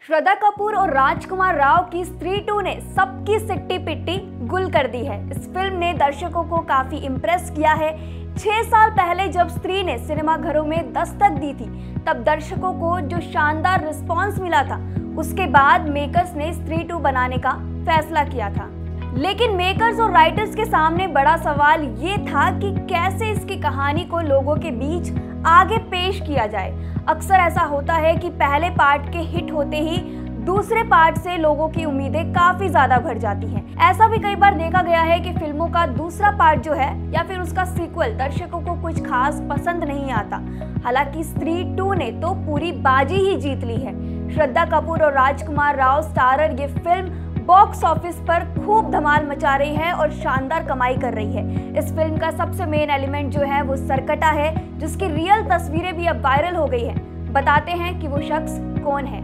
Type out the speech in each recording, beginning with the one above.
श्रद्धा कपूर और राजकुमार राव की स्त्री 2 ने सबकी सिट्टी पिट्टी गुल कर दी है। इस फिल्म ने दर्शकों को काफी इम्प्रेस किया है। 6 साल पहले जब स्त्री ने सिनेमा घरों में दस्तक दी थी, तब दर्शकों को जो शानदार रिस्पांस मिला था, उसके बाद मेकर्स ने स्त्री 2 बनाने का फैसला किया था। लेकिन मेकर्स और राइटर्स के सामने बड़ा सवाल ये था कि कैसे इसकी कहानी को लोगों के बीच आगे पेश किया जाए। अक्सर ऐसा होता है कि पहले पार्ट के हिट होते ही दूसरे पार्ट से लोगों की उम्मीदें काफी ज्यादा बढ़ जाती हैं। ऐसा भी कई बार देखा गया है कि फिल्मों का दूसरा पार्ट जो है या फिर उसका सीक्वल दर्शकों को कुछ खास पसंद नहीं आता। हालांकि स्त्री 2 ने तो पूरी बाजी ही जीत ली है। श्रद्धा कपूर और राजकुमार राव स्टारर ये फिल्म बॉक्स ऑफिस पर खूब धमाल मचा रही है और शानदार कमाई कर रही है। इस फिल्म का सबसे मेन एलिमेंट जो है वो सरकटा है, जिसकी रियल तस्वीरें भी अब वायरल हो गई हैं। बताते हैं कि वो शख्स कौन है।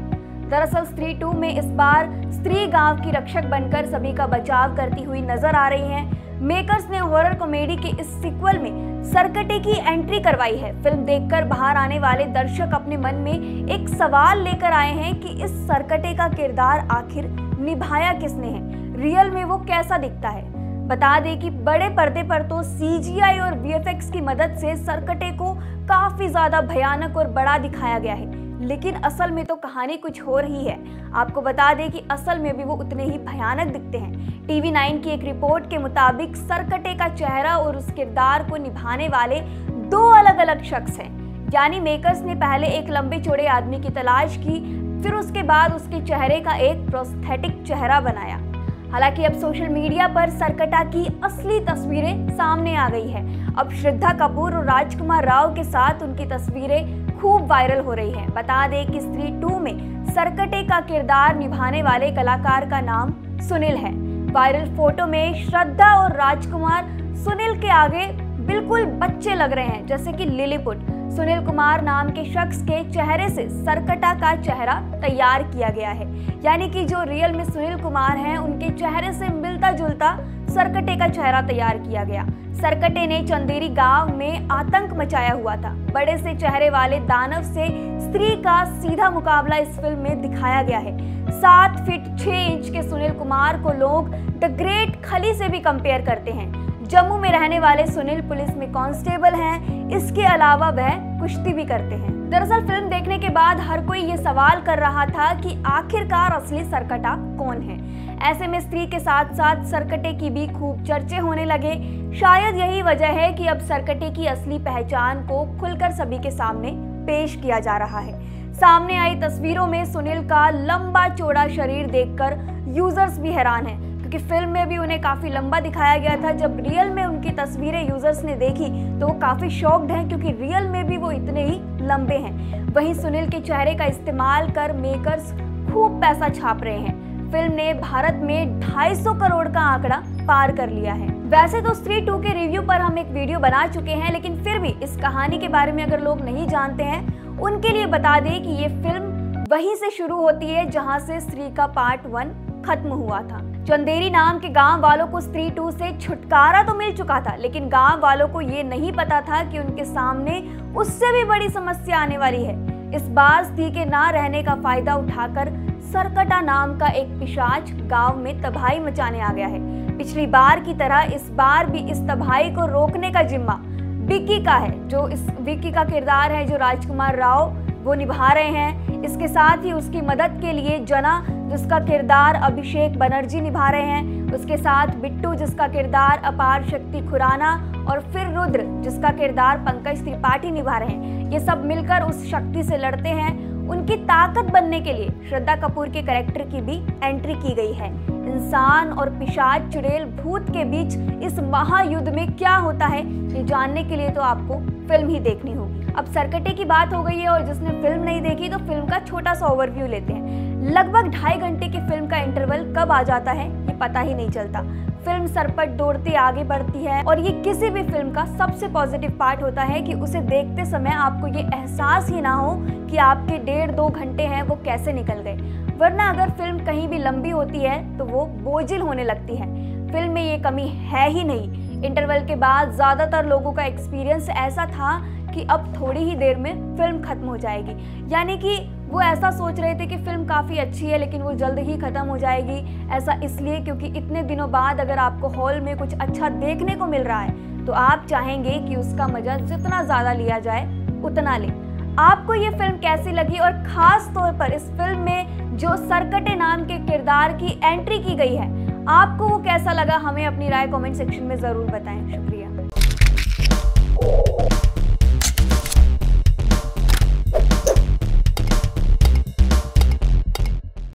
दरअसल स्त्री 2 में इस बार स्त्री गांव की रक्षक बनकर सभी का बचाव करती हुई नजर आ रही हैं। मेकर्स ने हॉरर कॉमेडी के इस सीक्वल में सरकटे की एंट्री करवाई है। फिल्म देखकर बाहर आने वाले दर्शक अपने मन में एक सवाल लेकर आए हैं कि इस सरकटे का किरदार आखिर निभाया किसने है, रियल में वो कैसा दिखता है। बता दें कि बड़े पर्दे पर तो CGI और VFX की मदद से सरकटे को काफी ज्यादा भयानक और बड़ा दिखाया गया है, लेकिन असल में तो कहानी कुछ हो रही है। आपको बता दें कि असल में भी वो उतने ही भयानक दिखते हैं। TV9 की एक रिपोर्ट के मुताबिक सरकटे का चेहरा और उस किरदार को निभाने वाले 2 अलग अलग शख्स हैं। यानी मेकर्स ने पहले एक लंबे चौड़े आदमी की तलाश की, फिर उसके बाद उसके चेहरे का एक प्रोस्थेटिक चेहरा बनाया। हालांकि अब सोशल मीडिया पर सरकटा की असली तस्वीरें सामने आ गई है। अब श्रद्धा कपूर और राजकुमार राव के साथ उनकी तस्वीरें खूब वायरल हो रही हैं। बता दें कि स्त्री 2 में सरकटे का किरदार निभाने वाले कलाकार का नाम सुनील है। वायरल फोटो में श्रद्धा और राजकुमार सुनील के आगे बिल्कुल बच्चे लग रहे हैं, जैसे कि लिलीपुट। सुनील कुमार नाम के शख्स के चेहरे से सरकटा का चेहरा तैयार किया गया है, यानी कि जो रियल में सुनील कुमार हैं उनके चेहरे से मिलता जुलता सरकटे का चेहरा तैयार किया गया। सरकटे ने चंदेरी गांव में आतंक मचाया हुआ था। बड़े से चेहरे वाले दानव से स्त्री का सीधा मुकाबला इस फिल्म में दिखाया गया है। 7 फीट 6 इंच के सुनील कुमार को लोग द ग्रेट खली से भी कंपेयर करते हैं। जम्मू में रहने वाले सुनील पुलिस में कांस्टेबल हैं। इसके अलावा वह कुश्ती भी करते हैं। दरअसल फिल्म देखने के बाद हर कोई ये सवाल कर रहा था कि आखिरकार असली सरकटा कौन है। ऐसे में स्त्री के साथ साथ सरकटे की भी खूब चर्चे होने लगे। शायद यही वजह है कि अब सरकटे की असली पहचान को खुलकर सभी के सामने पेश किया जा रहा है। सामने आई तस्वीरों में सुनील का लंबा चौड़ा शरीर देखकर यूजर्स भी हैरान हैं, क्योंकि फिल्म में भी उन्हें काफी लंबा दिखाया गया था। जब रियल में उनकी तस्वीरें यूजर्स ने देखी तो वो काफी शॉक्ड हैं, क्योंकि रियल में भी वो इतने ही लंबे हैं। वहीं सुनील के चेहरे का इस्तेमाल कर मेकर्स खूब पैसा छाप रहे हैं। फिल्म ने भारत में 250 करोड़ का आंकड़ा पार कर लिया है। वैसे तो स्त्री 2 के रिव्यू पर हम एक वीडियो बना चुके हैं, लेकिन फिर भी इस कहानी के बारे में अगर लोग नहीं जानते हैं, उनके लिए बता दें कि ये फिल्म वहीं से शुरू होती है जहां से स्त्री का पार्ट 1 खत्म हुआ था। चंदेरी नाम के गांव वालों को स्त्री 2 से छुटकारा तो मिल चुका था, लेकिन गांव वालों को ये नहीं पता था कि उनके सामने उससे भी बड़ी समस्या आने वाली है। इस बार स्त्री के ना रहने का फायदा उठाकर सरकटा नाम का एक पिशाच गांव में तबाही मचाने आ गया है। पिछली बार की तरह इस बार भी इस तबाही को रोकने का जिम्मा विक्की का है। जो इस विक्की का किरदार है जो राजकुमार राव वो निभा रहे हैं। इसके साथ ही उसकी मदद के लिए जना, जिसका किरदार अभिषेक बनर्जी निभा रहे हैं, उसके साथ बिट्टू, जिसका किरदार अपार शक्ति खुराना, और फिर रुद्र, जिसका किरदार पंकज त्रिपाठी निभा रहे हैं। ये सब मिलकर उस शक्ति से लड़ते हैं। उनकी ताकत बनने के लिए श्रद्धा कपूर के कैरेक्टर की भी एंट्री की गई है। इंसान और पिशाच चुड़ैल भूत के बीच इस महायुद्ध में क्या होता है, ये जानने के लिए तो आपको फिल्म ही देखनी होगी। अब सरकटे की बात हो गई है और जिसने फिल्म नहीं देखी तो फिल्म का छोटा सा ओवरव्यू लेते हैं। लगभग 2.5 घंटे की फिल्म का इंटरवल कब आ जाता है ये पता ही नहीं चलता। फिल्म सरपट दौड़ती आगे बढ़ती है और ये किसी भी फिल्म का सबसे पॉजिटिव पार्ट होता है कि उसे देखते समय आपको ये एहसास ही ना हो कि आपके 1.5-2 घंटे हैं वो कैसे निकल गए। वरना अगर फिल्म कहीं भी लंबी होती है तो वो बोझिल होने लगती है। फिल्म में ये कमी है ही नहीं। इंटरवल के बाद ज्यादातर लोगों का एक्सपीरियंस ऐसा था कि अब थोड़ी ही देर में फिल्म खत्म हो जाएगी, यानी कि वो ऐसा सोच रहे थे कि फिल्म काफ़ी अच्छी है लेकिन वो जल्द ही ख़त्म हो जाएगी। ऐसा इसलिए क्योंकि इतने दिनों बाद अगर आपको हॉल में कुछ अच्छा देखने को मिल रहा है तो आप चाहेंगे कि उसका मज़ा जितना ज़्यादा लिया जाए उतना लें। आपको ये फिल्म कैसी लगी और ख़ास तौर पर इस फिल्म में जो सरकटे नाम के किरदार की एंट्री की गई है, आपको वो कैसा लगा? हमें अपनी राय कमेंट सेक्शन में ज़रूर बताएं। शुक्रिया।